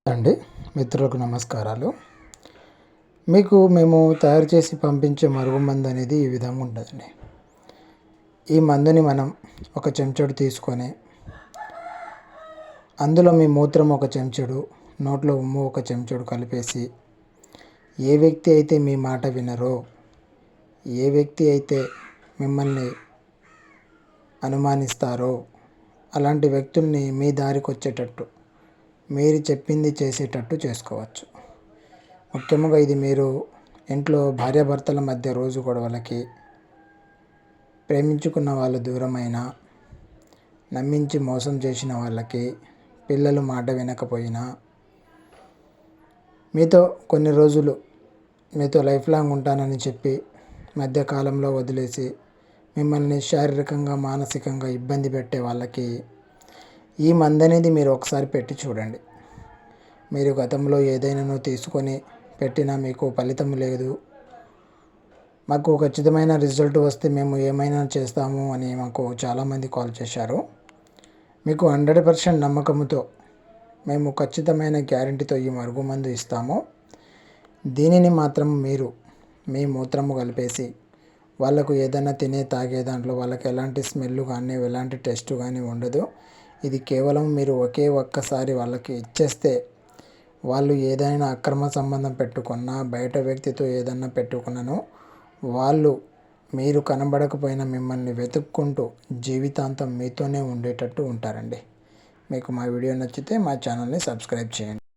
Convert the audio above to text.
అండి మిత్రులకు నమస్కారాలు. మేము తయారు చేసి పంపించే మరుగుమందు అనేది ఈ విధంగా ఉంటుందండి. ఈ మందుని మనం ఒక చెంచాడు తీసుకొని అందులో మీ మూత్రం ఒక చెంచాడు, నోట్లో ఉమ్ము ఒక చెంచాడు కలిపేసి, ఏ వ్యక్తి అయితే మీ మాట వినరో, ఏ వ్యక్తి అయితే మిమ్మల్ని అనుమానిస్తారో అలాంటి వ్యక్తుల్ని మీ దారికి వచ్చేటట్టు మీరు చెప్పింది చేసేటట్టు చేసుకోవచ్చు. ముఖ్యంగా ఇది మీరు ఇంట్లో భార్యాభర్తల మధ్య రోజు గొడవలకి, ప్రేమించుకున్న వాళ్ళు దూరమైన, నమ్మించి మోసం చేసిన వాళ్ళకి, పిల్లలు మాట వినకపోయినా, మీతో కొన్ని రోజులు మీతో లైఫ్ లాంగ్ ఉంటానని చెప్పి మధ్యకాలంలో వదిలేసి మిమ్మల్ని శారీరకంగా మానసికంగా ఇబ్బంది పెట్టే వాళ్ళకి ఈ మందు అనేది మీరు ఒకసారి పెట్టి చూడండి. మీరు గతంలో ఏదైనా తీసుకొని పెట్టినా మీకు ఫలితం లేదు, మాకు ఖచ్చితమైన రిజల్ట్ వస్తే మేము ఏమైనా చేస్తాము అని మాకు చాలామంది కాల్ చేశారు. మీకు 100% నమ్మకంతో మేము ఖచ్చితమైన గ్యారంటీతో ఈ మరుగుమందు ఇస్తాము. దీనిని మాత్రం మీరు మీ మూత్రము కలిపేసి వాళ్ళకు ఏదైనా తినే తాగే దాంట్లో వాళ్ళకి ఎలాంటి స్మెల్ కానీ ఎలాంటి టెస్ట్ కానీ ఉండదు. ఇది కేవలం మీరు ఒక్కసారి వాళ్ళకి ఇచ్చేస్తే వాళ్ళు ఏదైనా అక్రమ సంబంధం పెట్టుకున్నా, బయట వ్యక్తితో ఏదైనా పెట్టుకున్నానో వాళ్ళు మీరు కనబడకపోయినా మిమ్మల్ని వెతుక్కుంటూ జీవితాంతం మీతోనే ఉండేటట్టు ఉంటారండి. మీకు మా వీడియో నచ్చితే మా ఛానల్ని సబ్స్క్రైబ్ చేయండి.